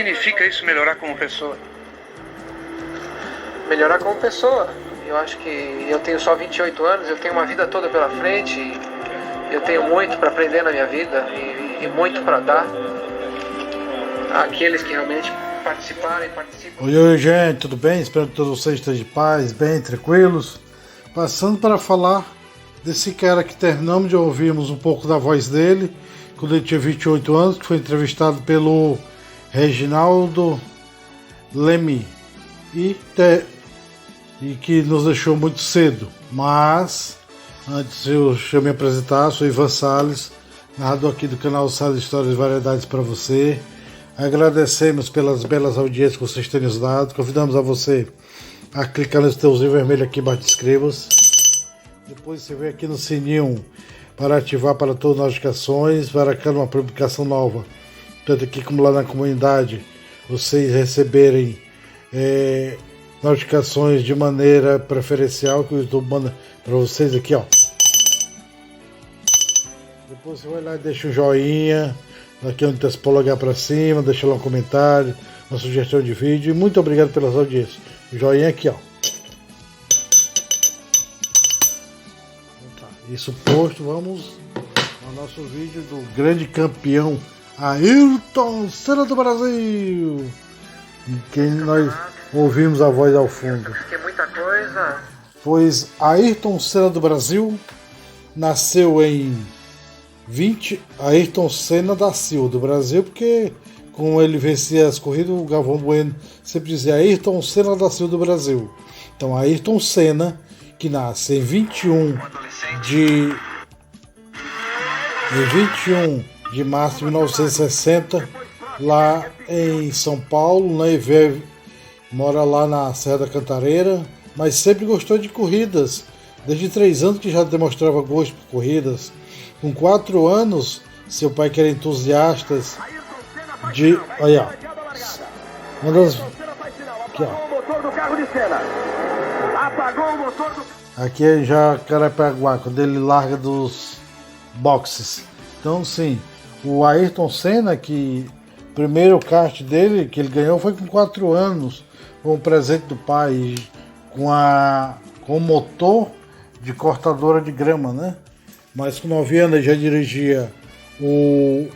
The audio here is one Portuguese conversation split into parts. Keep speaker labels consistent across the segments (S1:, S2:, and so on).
S1: significa isso, melhorar como pessoa?
S2: Melhorar como pessoa. Eu acho que eu tenho só 28 anos, eu tenho uma vida toda pela frente, eu tenho muito para aprender na minha vida e muito para dar àqueles que realmente participam.
S3: Oi, gente, tudo bem? Espero que todos vocês estejam de paz, bem, tranquilos. Passando para falar desse cara que terminamos de ouvirmos um pouco da voz dele, quando ele tinha 28 anos, que foi entrevistado pelo Reginaldo Leme e que nos deixou muito cedo. Mas, antes eu me apresentar, sou Ivan Salles, narrador aqui do canal Salles Histórias e Variedades para você. Agradecemos pelas belas audiências que vocês têm nos dado. Convidamos a você a clicar nesse botãozinho vermelho aqui embaixo de inscreva-se. Depois você vem aqui no sininho para ativar para todas as notificações, para cada uma publicação nova, tanto aqui como lá na comunidade, vocês receberem notificações de maneira preferencial, que eu estou mandando para vocês aqui, ó. Depois você vai lá e deixa um joinha, aqui onde está esse polegar para cima, deixa lá um comentário, uma sugestão de vídeo, e muito obrigado pelas audiências. O joinha aqui, ó. Isso posto, vamos ao nosso vídeo do grande campeão Ayrton Senna do Brasil, em quem nós ouvimos a voz ao fundo.
S2: Tem muita coisa.
S3: Pois Ayrton Senna do Brasil nasceu em Ayrton Senna da Silva do Brasil, porque como ele vencia as corridas, o Galvão Bueno sempre dizia Ayrton Senna da Silva do Brasil. Então Ayrton Senna, que nasce em 21 de março de 1960, lá em São Paulo, né, e mora lá na Serra da Cantareira, mas sempre gostou de corridas, desde 3 anos que já demonstrava gosto por corridas. Com 4 anos, seu pai, que era entusiasta de... Olha, uma das... Aqui, ó. Aqui é já Carapaguá, quando ele larga dos boxes. Então, sim, o Ayrton Senna, que o primeiro kart dele que ele ganhou foi com 4 anos, com um presente do pai, com motor de cortadora de grama, né? Mas com 9 anos ele já dirigia o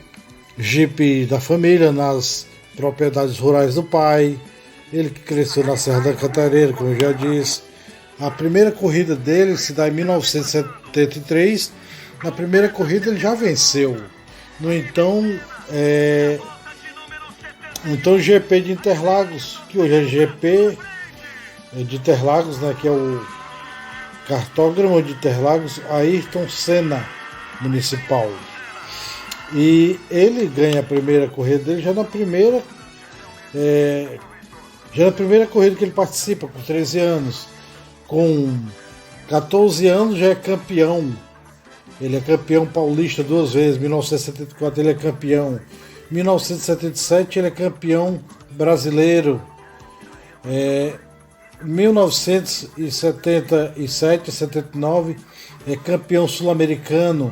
S3: Jeep da família nas propriedades rurais do pai. Ele que cresceu na Serra da Cantareira, como eu já disse. A primeira corrida dele se dá em 1973. Na primeira corrida ele já venceu. No então, o GP de Interlagos, que hoje é GP de Interlagos, né, que é o cartódromo de Interlagos Ayrton Senna Municipal. E ele ganha a primeira corrida dele já na primeira corrida que ele participa, com 13 anos. Com 14 anos já é campeão. Ele é campeão paulista 2 vezes. Em 1974 ele é campeão. Em 1977 ele é campeão brasileiro. Em 1977 e 79 é campeão sul-americano.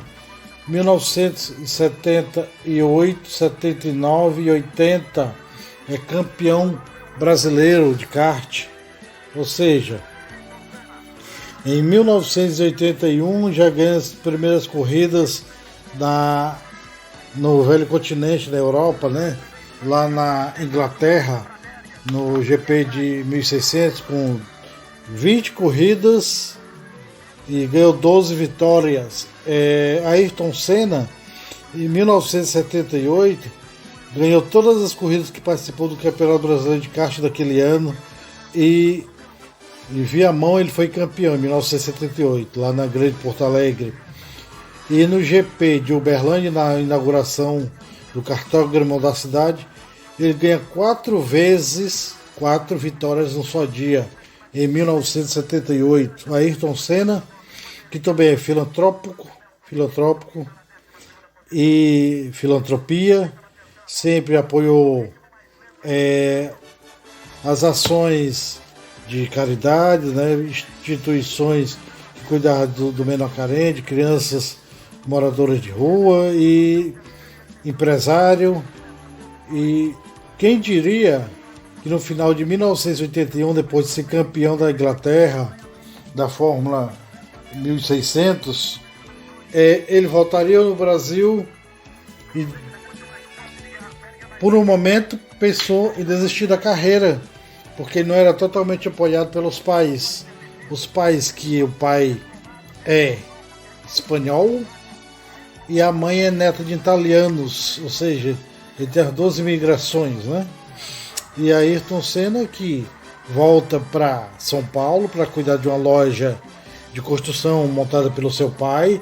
S3: 1978, 79 e 80 é campeão brasileiro de kart. Ou seja, em 1981 já ganha as primeiras corridas no velho continente, na Europa, né? Lá na Inglaterra, no GP de 1600, com 20 corridas e ganhou 12 vitórias. Ayrton Senna, em 1978, ganhou todas as corridas que participou do Campeonato Brasileiro de Kart daquele ano e via mão ele foi campeão em 1978, lá na Grande Porto Alegre. E no GP de Uberlândia, na inauguração do cartódromo da cidade, ele ganha 4 vitórias num só dia, em 1978. Ayrton Senna, que também é filantrópico e filantropia, sempre apoiou as ações de caridade, né, instituições que cuidavam do menor carente, crianças moradoras de rua, e empresário e Quem diria que no final de 1981, depois de ser campeão da Inglaterra, da Fórmula 1600, ele voltaria no Brasil e por um momento pensou em desistir da carreira, porque ele não era totalmente apoiado pelos pais. Os pais, que o pai é espanhol e a mãe é neta de italianos, ou seja, ele tem as 12 imigrações, né? E Ayrton Senna que volta para São Paulo para cuidar de uma loja de construção montada pelo seu pai,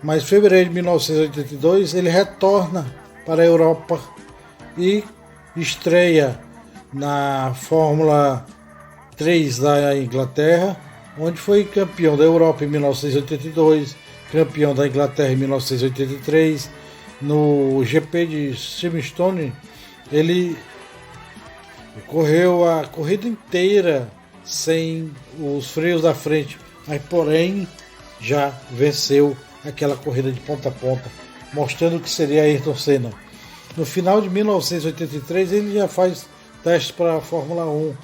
S3: mas em fevereiro de 1982 ele retorna para a Europa e estreia na Fórmula 3 da Inglaterra, onde foi campeão da Europa em 1982, campeão da Inglaterra em 1983. No GP de Silverstone, ele correu a corrida inteira sem os freios da frente, mas porém já venceu aquela corrida de ponta a ponta, mostrando que seria Ayrton Senna. No final de 1983 ele já faz testes para a Fórmula 1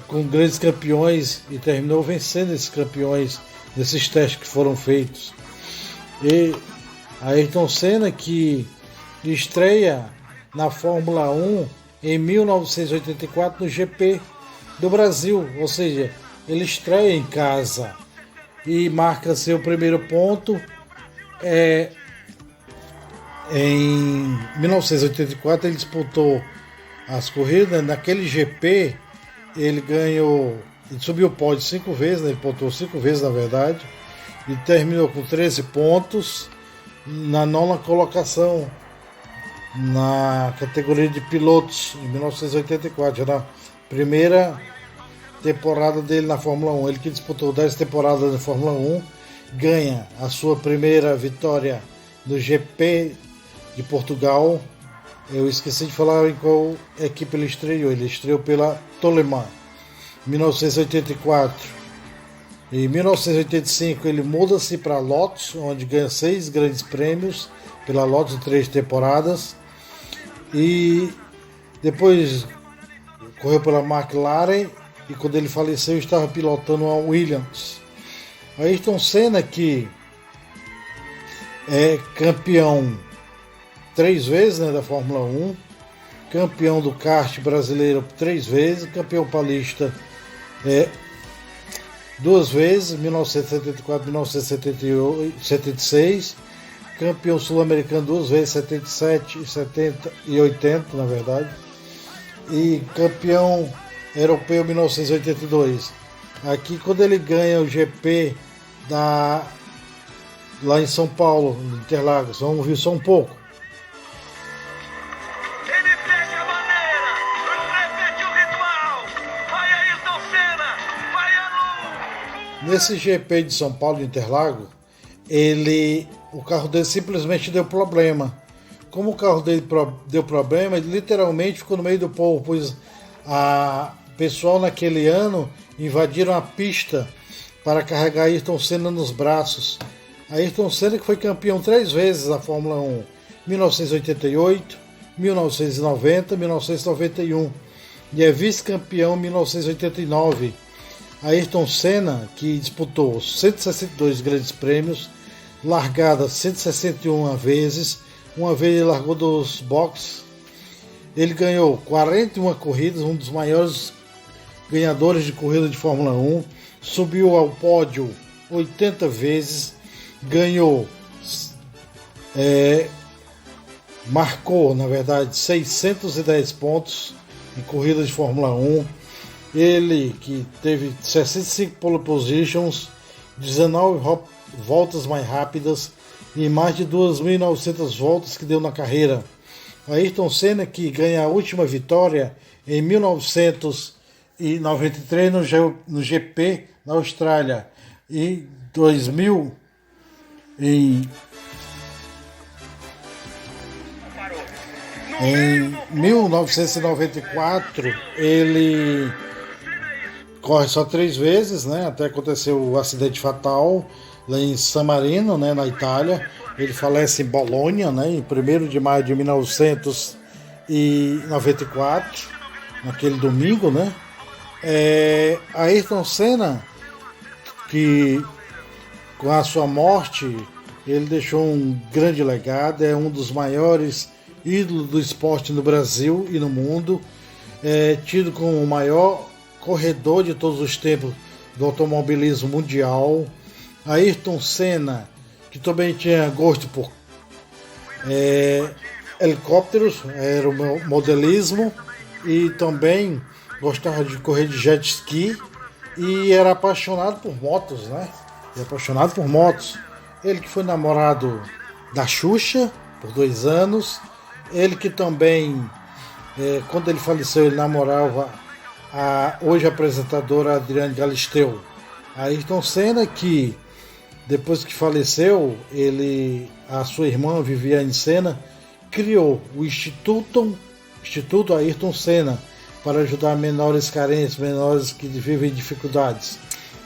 S3: com grandes campeões e terminou vencendo esses campeões nesses testes que foram feitos. E Ayrton Senna que estreia na Fórmula 1 em 1984 no GP do Brasil, ou seja, ele estreia em casa e marca seu primeiro ponto. Em 1984 ele disputou as corridas. Naquele GP ele ganhou, ele subiu o pódio 5 vezes, né? Ele pontuou 5 vezes na verdade, e terminou com 13 pontos na 9ª colocação na categoria de pilotos em 1984, já na primeira temporada dele na Fórmula 1. Ele que disputou 10 temporadas na Fórmula 1, ganha a sua primeira vitória no GP de Portugal. Eu esqueci de falar em qual equipe ele estreou. Ele estreou pela Toleman em 1984. Em 1985 ele muda-se para Lotus, onde ganha 6 grandes prêmios pela Lotus em 3 temporadas. E depois correu pela McLaren e quando ele faleceu estava pilotando a Williams. Ayrton Senna que é campeão 3 vezes, né, da Fórmula 1, campeão do kart brasileiro 3 vezes, campeão paulista 2 vezes, 1974 e 1976, campeão sul-americano 2 vezes, 77, 70 e 80 na verdade, e campeão europeu 1982. Aqui quando ele ganha o GP lá em São Paulo, no Interlagos, vamos ouvir só um pouco.
S4: Ele pega a bandeira, repete o ritual, vai Ayrton Senna, vai a luz.
S3: Nesse GP de São Paulo, de Interlagos, o carro dele simplesmente deu problema. Como o carro dele deu problema, ele literalmente ficou no meio do povo, pois a pessoal naquele ano invadiram a pista para carregar Ayrton Senna nos braços. Ayrton Senna que foi campeão 3 vezes da Fórmula 1, 1988, 1990 e 1991, e é vice-campeão em 1989. Ayrton Senna que disputou 162 grandes prêmios, largada 161 vezes, uma vez ele largou dos boxes. Ele ganhou 41 corridas, um dos maiores ganhadores de corrida de Fórmula 1, subiu ao pódio 80 vezes, ganhou, marcou na verdade 610 pontos em corridas de Fórmula 1. Ele que teve 65 pole positions, 19 voltas mais rápidas e mais de 2.900 voltas que deu na carreira. Ayrton Senna que ganha a última vitória em 1993 no GP na Austrália, e 2000 em 1994 ele corre só 3 vezes, né? Até aconteceu o acidente fatal lá em San Marino, né, na Itália. Ele falece em Bolonha, né, em 1º de maio de 1994. 94, naquele domingo, né? Ayrton Senna, que com a sua morte ele deixou um grande legado, é um dos maiores ídolos do esporte no Brasil e no mundo, é tido como o maior corredor de todos os tempos do automobilismo mundial. Ayrton Senna, que também tinha gosto por helicópteros, era o modelismo, e também gostava de correr de jet ski e era apaixonado por motos, né? Ele que foi namorado da Xuxa por 2 anos, ele que também, quando ele faleceu, ele namorava a hoje apresentadora Adriane Galisteu. Ayrton Senna, que depois que faleceu, a sua irmã Viviane Senna criou o Instituto Ayrton Senna para ajudar menores carentes, menores que vivem em dificuldades.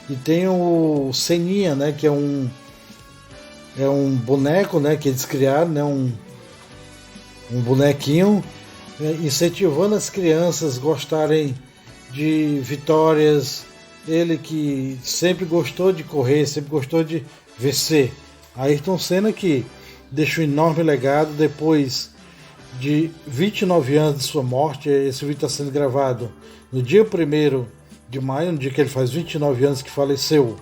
S3: E tem o Seninha, né, que é um boneco, né, que eles criaram, né, um bonequinho, incentivando as crianças a gostarem de vitórias. Ele que sempre gostou de correr, sempre gostou de vencer. Ayrton Senna, que deixou um enorme legado depois de 29 anos de sua morte. Esse vídeo está sendo gravado no dia 1º de maio, no dia que ele faz 29 anos que faleceu.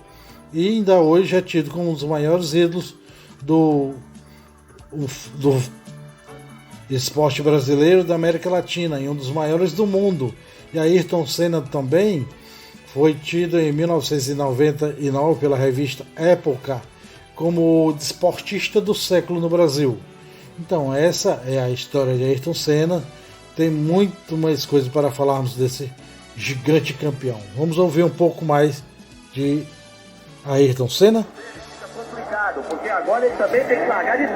S3: E ainda hoje é tido como um dos maiores ídolos do esporte brasileiro, da América Latina, e um dos maiores do mundo. E Ayrton Senna também foi tido em 1999 pela revista Época como o desportista do século no Brasil. Então essa é a história de Ayrton Senna. Tem muito mais coisa para falarmos desse gigante campeão. Vamos ouvir um pouco mais de Ayrton Senna?
S5: Fica complicado, porque agora ele também tem que largar de